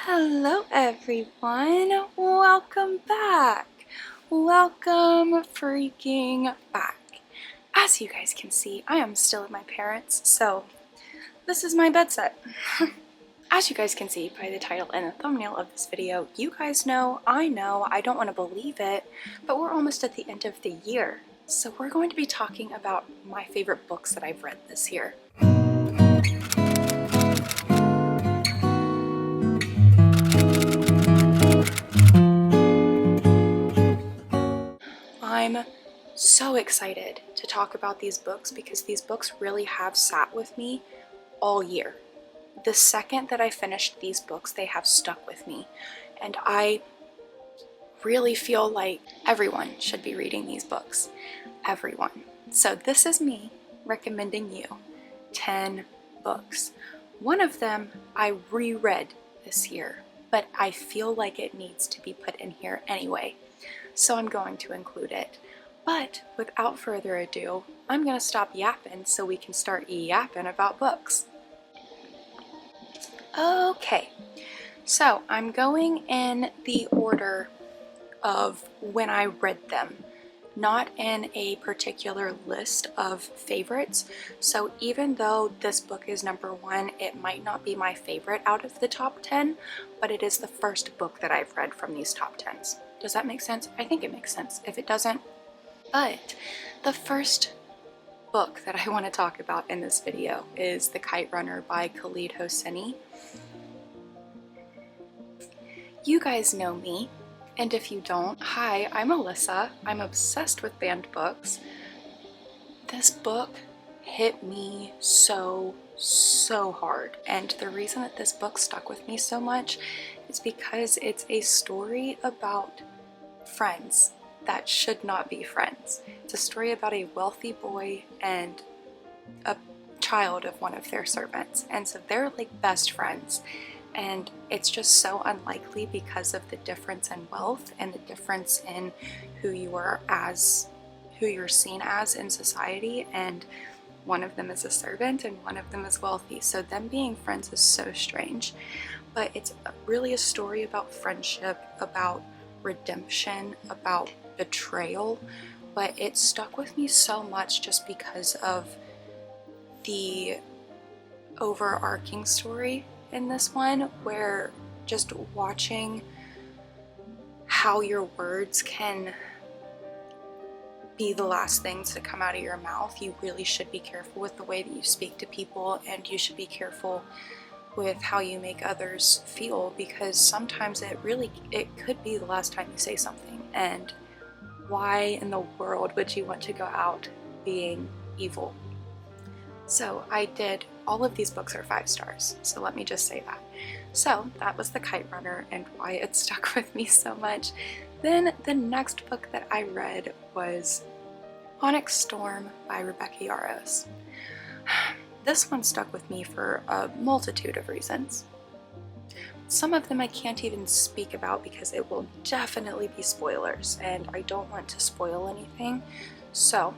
Hello everyone, welcome back. Welcome freaking back. As you guys can see, I am still at my parents', so this is my bed set. As you guys can see by the title and the thumbnail of this video, you guys know, I don't want to believe it, but we're almost at the end of the year. So we're going to be talking about my favorite books that I've read this year. I'm so excited to talk about these books because these books really have sat with me all year. The second that I finished these books, they have stuck with me, and I really feel like everyone should be reading these books. Everyone. So this is me recommending you 10 books. One of them I reread this year, but I feel like it needs to be put in here anyway, so I'm going to include it. But without further ado, I'm gonna stop yapping so we can start yapping about books. Okay, so I'm going in the order of when I read them, not in a particular list of favorites. So even though this book is number one, it might not be my favorite out of the top 10, but it is the first book that I've read from these top 10s. Does that make sense? I think it makes sense. If it doesn't, but the first book that I want to talk about in this video is The Kite Runner by Khaled Hosseini. You guys know me, and if you don't, hi, I'm Alyssa. I'm obsessed with banned books. This book hit me so hard, and the reason that this book stuck with me so much is because it's a story about friends that should not be friends. It's a story about a wealthy boy and a child of one of their servants, and so they're like best friends, and it's just so unlikely because of the difference in wealth and the difference in who you're seen as in society, and one of them is a servant and one of them is wealthy, so them being friends is so strange. But it's really a story about friendship, about redemption, about betrayal, but it stuck with me so much just because of the overarching story in this one, where just watching how your words can be the last things to come out of your mouth. You really should be careful with the way that you speak to people, and you should be careful with how you make others feel, because sometimes it could be the last time you say something, and why in the world would you want to go out being evil? So all of these books are 5 stars, so let me just say that. So that was The Kite Runner and why it stuck with me so much. Then the next book that I read was Onyx Storm by Rebecca Yarros. This one stuck with me for a multitude of reasons. Some of them I can't even speak about because it will definitely be spoilers, and I don't want to spoil anything. So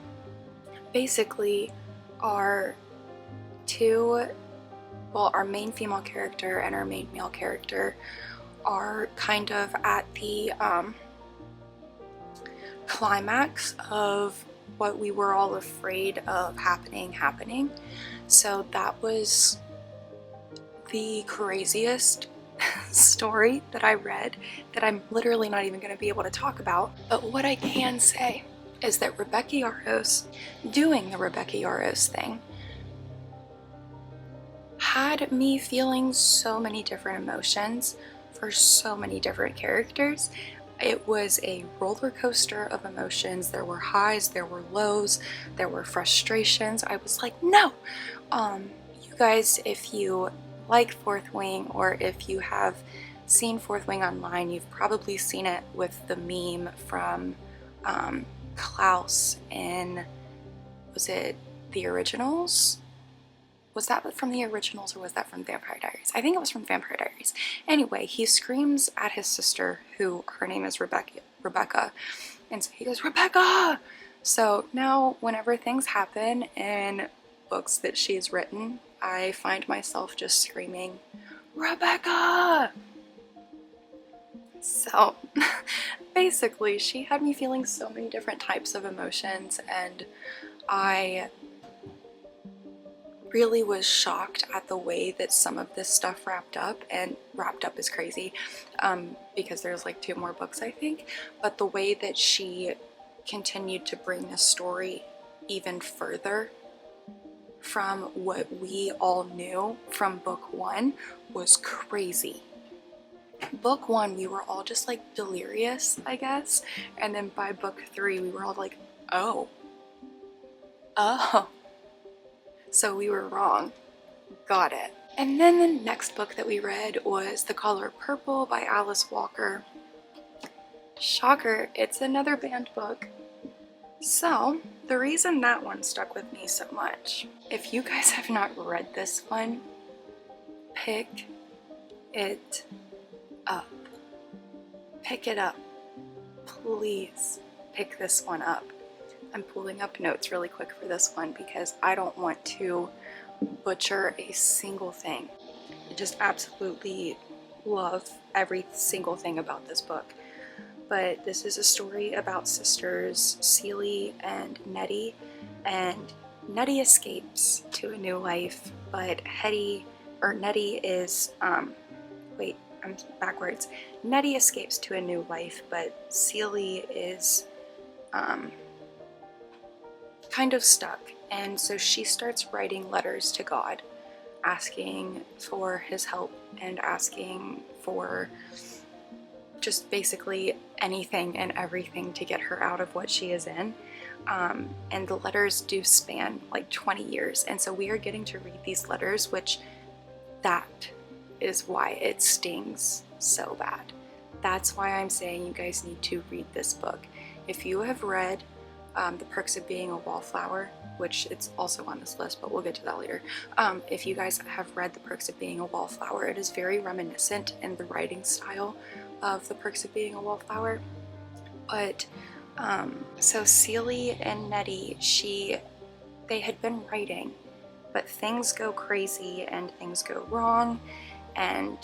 basically, our main female character and our main male character are kind of at the climax of what we were all afraid of happening. So that was the craziest story that I read that I'm literally not even going to be able to talk about. But what I can say is that Rebecca Yarros, doing the Rebecca Yarros thing, had me feeling so many different emotions for so many different characters. It was a roller coaster of emotions. There were highs, there were lows, there were frustrations. I was like, no! You guys, if you like Fourth Wing, or if you have seen Fourth Wing online, you've probably seen it with the meme from Klaus in, was it the originals? Was that from the originals or was that from Vampire Diaries? I think it was from Vampire Diaries. Anyway, he screams at his sister, who her name is Rebecca, and so he goes, Rebecca! So now whenever things happen in books that she's written, I find myself just screaming, Rebecca! So basically, she had me feeling so many different types of emotions, and I really was shocked at the way that some of this stuff wrapped up, and wrapped up is crazy because there's like 2 more books, I think, but the way that she continued to bring the story even further from what we all knew from book 1 was crazy. Book 1, we were all just like delirious, I guess, and then by book 3 we were all like, oh, oh, so we were wrong. Got it. And then the next book that we read was The Color Purple by Alice Walker. Shocker, it's another banned book. So, the reason that one stuck with me so much, if you guys have not read this one, pick it up. Pick it up. Please pick this one up. I'm pulling up notes really quick for this one because I don't want to butcher a single thing. I just absolutely love every single thing about this book. But this is a story about sisters Celie and Nettie escapes to a new life, but Nettie is, wait, I'm backwards. Nettie escapes to a new life, but Celie is, kind of stuck, and so she starts writing letters to God, asking for his help and asking for just basically anything and everything to get her out of what she is in. And the letters do span like 20 years, and so we are getting to read these letters, which that is why it stings so bad. That's why I'm saying you guys need to read this book. If you have read The Perks of Being a Wallflower, which it's also on this list, but we'll get to that later. If you guys have read The Perks of Being a Wallflower, it is very reminiscent in the writing style of The Perks of Being a Wallflower. But so Celie and Nettie, they had been writing, but things go crazy and things go wrong, and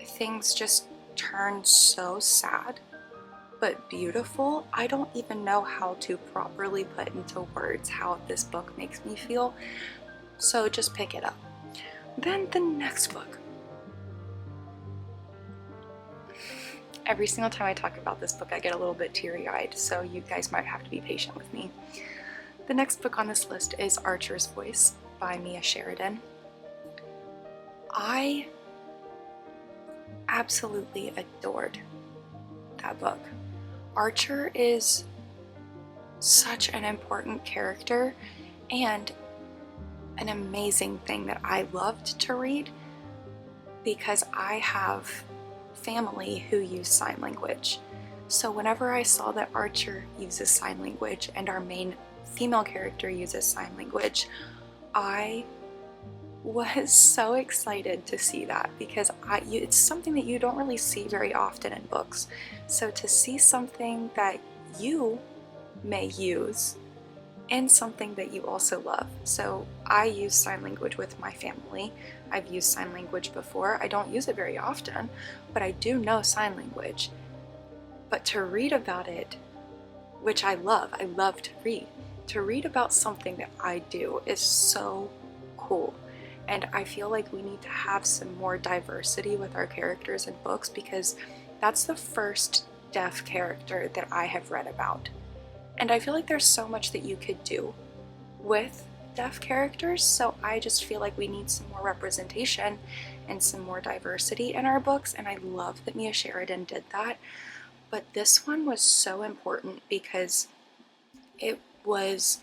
things just turn so sad but beautiful. I don't even know how to properly put into words how this book makes me feel, so just pick it up. Then the next book. Every single time I talk about this book I get a little bit teary-eyed, so you guys might have to be patient with me. The next book on this list is Archer's Voice by Mia Sheridan. I absolutely adored that book. Archer is such an important character and an amazing thing that I loved to read because I have family who use sign language. So whenever I saw that Archer uses sign language and our main female character uses sign language, I was so excited to see that because it's something that you don't really see very often in books. So to see something that you may use and something that you also love. So I use sign language with my family. I've used sign language before. I don't use it very often, but I do know sign language. But to read about it, which I love to read. To read about something that I do is so cool. And I feel like we need to have some more diversity with our characters in books because that's the first deaf character that I have read about. And I feel like there's so much that you could do with deaf characters, so I just feel like we need some more representation and some more diversity in our books, and I love that Mia Sheridan did that. But this one was so important because it was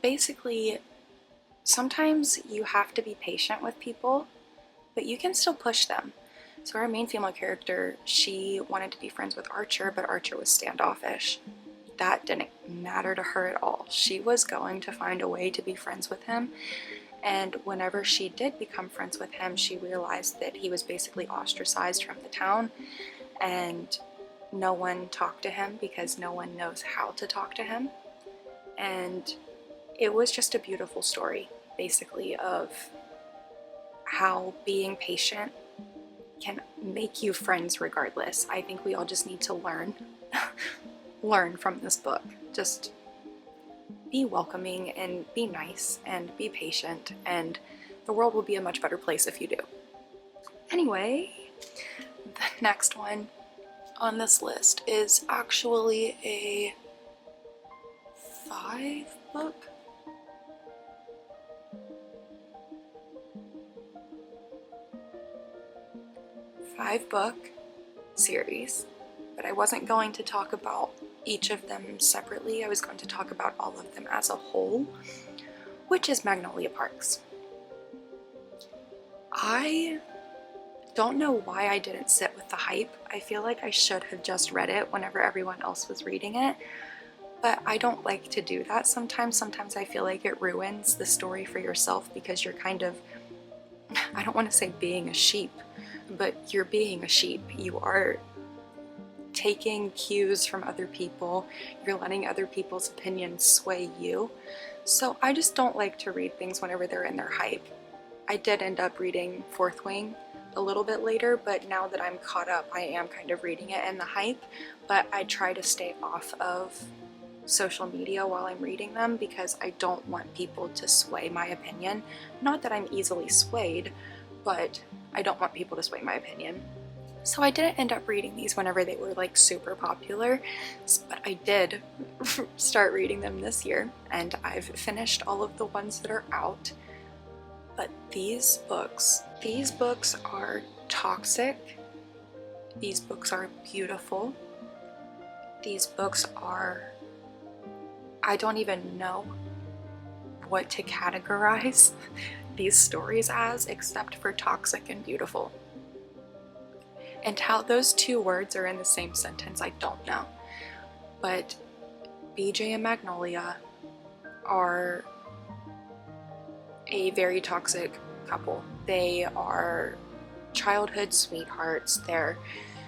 basically, sometimes you have to be patient with people, but you can still push them. So our main female character, she wanted to be friends with Archer, but Archer was standoffish. That didn't matter to her at all. She was going to find a way to be friends with him, and whenever she did become friends with him, she realized that he was basically ostracized from the town, and no one talked to him because no one knows how to talk to him. And it was just a beautiful story, basically, of how being patient can make you friends regardless. I think we all just need to learn learn from this book. Just be welcoming and be nice and be patient, and the world will be a much better place if you do. Anyway, the next one on this list is actually a 5-book series, but I wasn't going to talk about each of them separately. I was going to talk about all of them as a whole, which is Magnolia Parks. I don't know why I didn't sit with the hype. I feel like I should have just read it whenever everyone else was reading it, but I don't like to do that sometimes. Sometimes I feel like it ruins the story for yourself because you're kind of, I don't want to say being a sheep, but you're being a sheep. You are taking cues from other people. You're letting other people's opinions sway you. So I just don't like to read things whenever they're in their hype. I did end up reading Fourth Wing a little bit later, but now that I'm caught up, I am kind of reading it in the hype, but I try to stay off of social media while I'm reading them because I don't want people to sway my opinion. Not that I'm easily swayed, but I don't want people to sway my opinion. So I didn't end up reading these whenever they were like super popular, but I did start reading them this year, and I've finished all of the ones that are out. But these books are toxic. These books are beautiful. These books are, I don't even know what to categorize these stories as except for toxic and beautiful. And how those two words are in the same sentence, I don't know. But BJ and Magnolia are a very toxic couple. They are childhood sweethearts. They're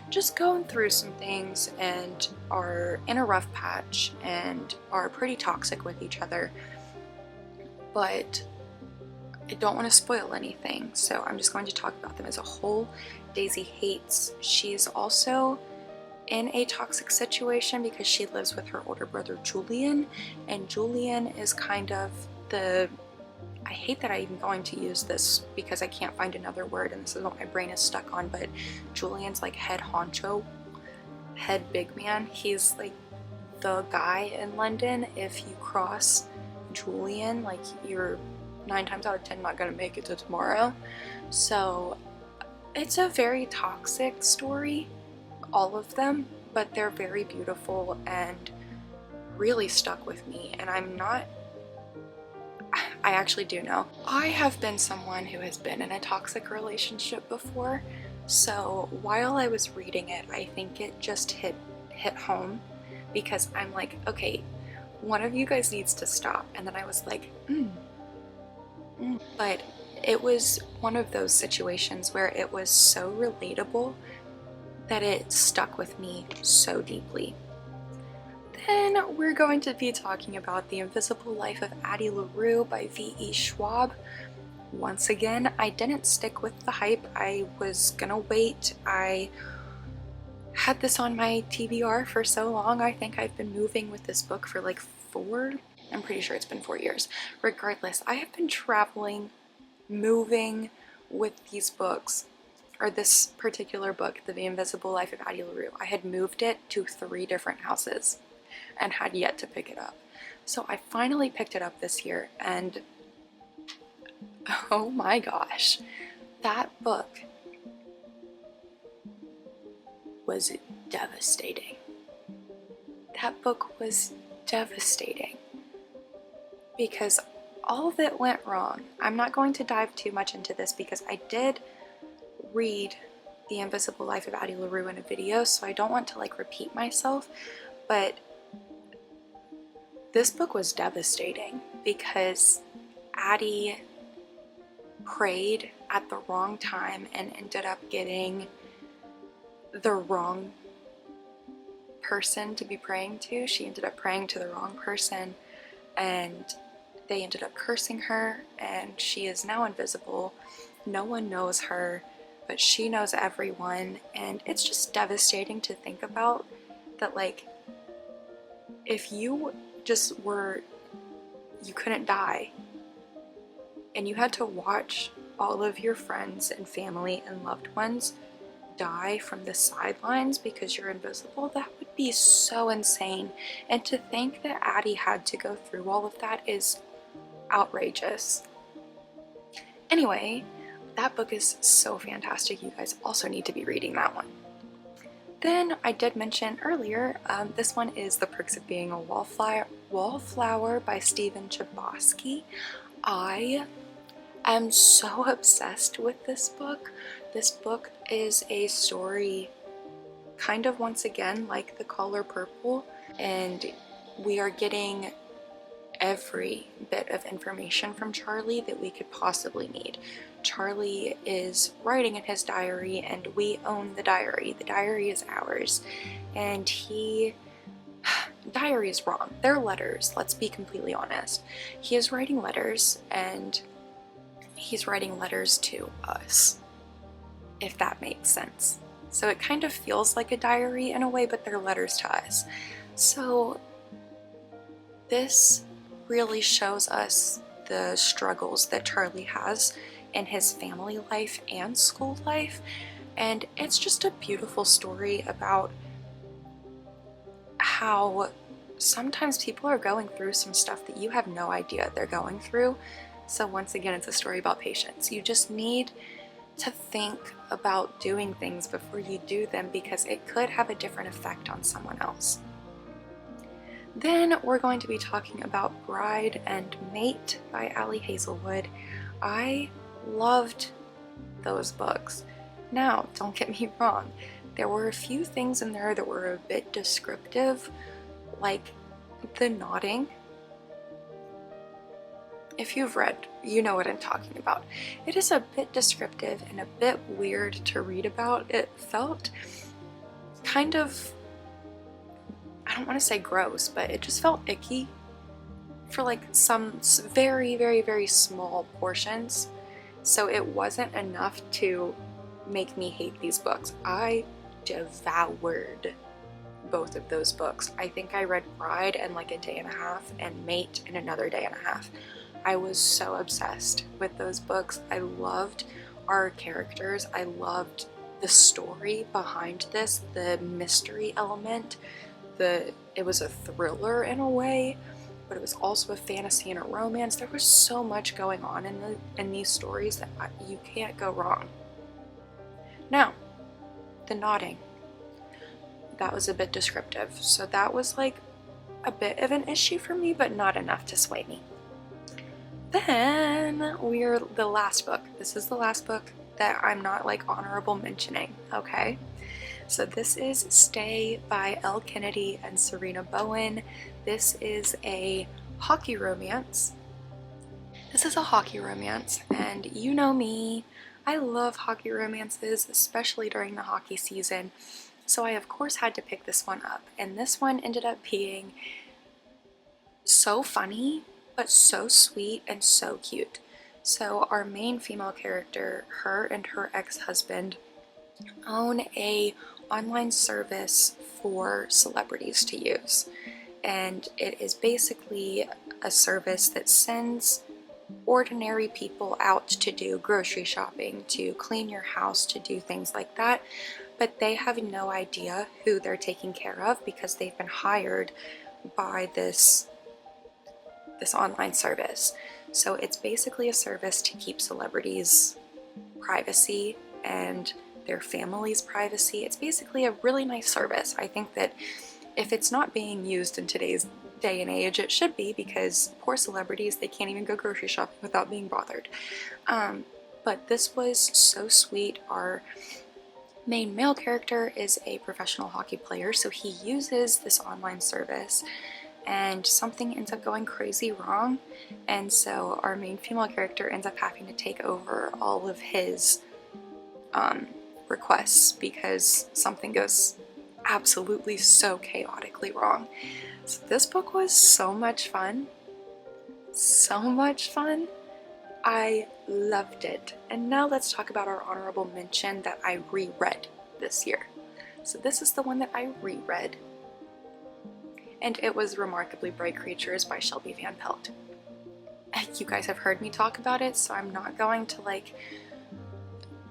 just going through some things and are in a rough patch and are pretty toxic with each other. But I don't want to spoil anything, so I'm just going to talk about them as a whole. Daisy hates. She's also in a toxic situation because she lives with her older brother Julian, and Julian is kind of the, I hate that I'm even going to use this because I can't find another word and this is what my brain is stuck on, but Julian's like head honcho, head big man. He's like the guy in London. If you cross Julian, like you're 9 times out of 10 not gonna make it to tomorrow. So it's a very toxic story, all of them, but they're very beautiful and really stuck with me. And I actually do know. I have been someone who has been in a toxic relationship before, so while I was reading it, I think it just hit home because I'm like, okay, one of you guys needs to stop. And then I was like, But it was one of those situations where it was so relatable that it stuck with me so deeply. Then we're going to be talking about The Invisible Life of Addie LaRue by V.E. Schwab. Once again, I didn't stick with the hype. I was gonna wait. I had this on my TBR for so long. I think I've been moving with this book for like I'm pretty sure it's been 4 years. Regardless, I have been traveling, moving with these books, or this particular book, The Invisible Life of Addie LaRue. I had moved it to 3 different houses and had yet to pick it up. So I finally picked it up this year, and oh my gosh, that book was devastating. That book was devastating because all of it went wrong. I'm not going to dive too much into this because I did read The Invisible Life of Addie LaRue in a video, so I don't want to like repeat myself, but this book was devastating because Addie prayed at the wrong time and ended up getting the wrong person to be praying to. She ended up praying to the wrong person and they ended up cursing her, and she is now invisible. No one knows her, but she knows everyone, and it's just devastating to think about that, like, if you just were, you couldn't die, and you had to watch all of your friends and family and loved ones die from the sidelines because you're invisible, that would be so insane. And to think that Addie had to go through all of that is outrageous. Anyway, that book is so fantastic. You guys also need to be reading that one. Then I did mention earlier, this one is The Perks of Being a Wallflower by Stephen Chbosky. I am so obsessed with this book. This book is a story kind of once again like The Color Purple, and we are getting every bit of information from Charlie that we could possibly need. Charlie is writing in his diary, and we own the diary. The diary is ours, and diary is wrong. They're letters, let's be completely honest. He is writing letters, and he's writing letters to us, if that makes sense. So it kind of feels like a diary in a way, but they're letters to us. So this really shows us the struggles that Charlie has in his family life and school life, and it's just a beautiful story about how sometimes people are going through some stuff that you have no idea they're going through. So once again, it's a story about patience. You just need to think about doing things before you do them, because it could have a different effect on someone else. Then we're going to be talking about Bride and Mate by Ali Hazelwood. I loved those books. Now, don't get me wrong, there were a few things in there that were a bit descriptive, like the nodding. If you've read, you know what I'm talking about. It is a bit descriptive and a bit weird to read about. It felt kind of, I don't want to say gross, but it just felt icky for like some very, very, very small portions. So it wasn't enough to make me hate these books. I devoured both of those books. I think I read Bride in like a day and a half and Mate in another day and a half. I was so obsessed with those books. I loved our characters. I loved the story behind this, the mystery element. It was a thriller in a way, but it was also a fantasy and a romance. There was so much going on in these stories that you can't go wrong. Now, the nodding. That was a bit descriptive. So that was like a bit of an issue for me, but not enough to sway me. Then we're the last book. This is the last book that I'm not like honorable mentioning, okay? So this is Stay by Elle Kennedy and Serena Bowen. This is a hockey romance. And you know me, I love hockey romances, especially during the hockey season. So I of course had to pick this one up, and this one ended up being so funny, but so sweet and so cute. So our main female character, her and her ex-husband, own a online service for celebrities to use. And it is basically a service that sends ordinary people out to do grocery shopping, to clean your house, to do things like that. But they have no idea who they're taking care of because they've been hired by this online service. So it's basically a service to keep celebrities' privacy and their family's privacy. It's basically a really nice service. I think that if it's not being used in today's day and age, it should be, because poor celebrities, they can't even go grocery shopping without being bothered. But this was so sweet. Our main male character is a professional hockey player, so he uses this online service and something ends up going crazy wrong, and so our main female character ends up having to take over all of his requests because something goes absolutely so chaotically wrong. So this book was so much fun. So much fun. I loved it. And now let's talk about our honorable mention that I reread this year. So this is the one that I reread, and it was Remarkably Bright Creatures by Shelby Van Pelt. You guys have heard me talk about it, so I'm not going to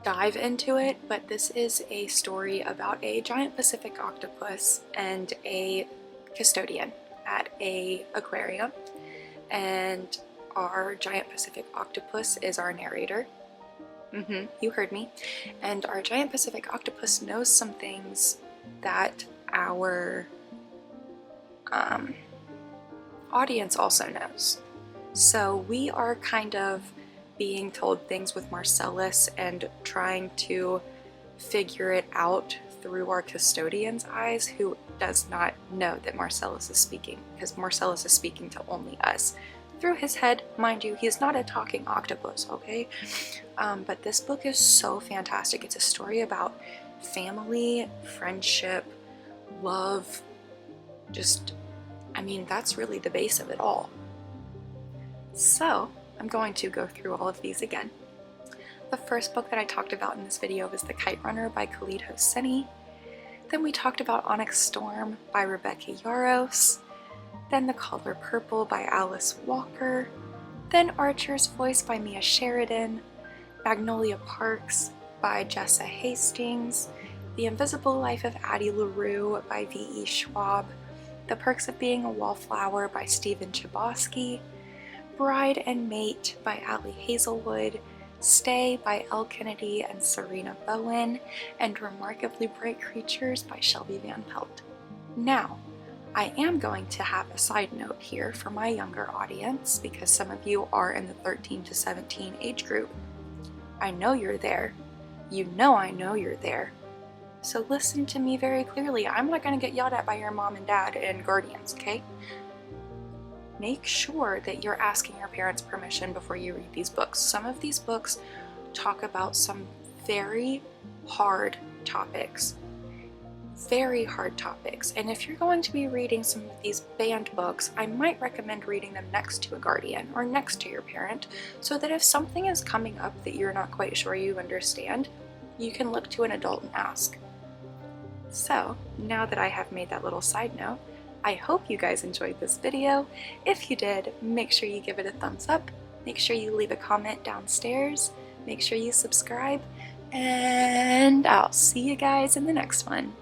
dive into it, but this is a story about a giant Pacific octopus and a custodian at a aquarium, and our giant Pacific octopus is our narrator. You heard me. And our giant Pacific octopus knows some things that our audience also knows. So we are kind of being told things with Marcellus and trying to figure it out through our custodian's eyes, who does not know that Marcellus is speaking, because Marcellus is speaking to only us. Through his head, mind you, he's not a talking octopus, okay? But this book is so fantastic. It's a story about family, friendship, love, that's really the base of it all. So, I'm going to go through all of these again. The first book that I talked about in this video was The Kite Runner by Khaled Hosseini. Then we talked about Onyx Storm by Rebecca Yarros. Then The Color Purple by Alice Walker. Then Archer's Voice by Mia Sheridan. Magnolia Parks by Jessa Hastings. The Invisible Life of Addie LaRue by V.E. Schwab. The Perks of Being a Wallflower by Stephen Chbosky. Bride and Mate by Ali Hazelwood. Stay by Elle Kennedy and Serena Bowen. And Remarkably Bright Creatures by Shelby Van Pelt. Now, I am going to have a side note here for my younger audience, because some of you are in the 13 to 17 age group. I know you're there. You know I know you're there. So listen to me very clearly. I'm not going to get yelled at by your mom and dad and guardians, okay? Make sure that you're asking your parents' permission before you read these books. Some of these books talk about some very hard topics. And if you're going to be reading some of these banned books, I might recommend reading them next to a guardian or next to your parent, so that if something is coming up that you're not quite sure you understand, you can look to an adult and ask. So, now that I have made that little side note, I hope you guys enjoyed this video. If you did, make sure you give it a thumbs up, make sure you leave a comment downstairs, make sure you subscribe, and I'll see you guys in the next one.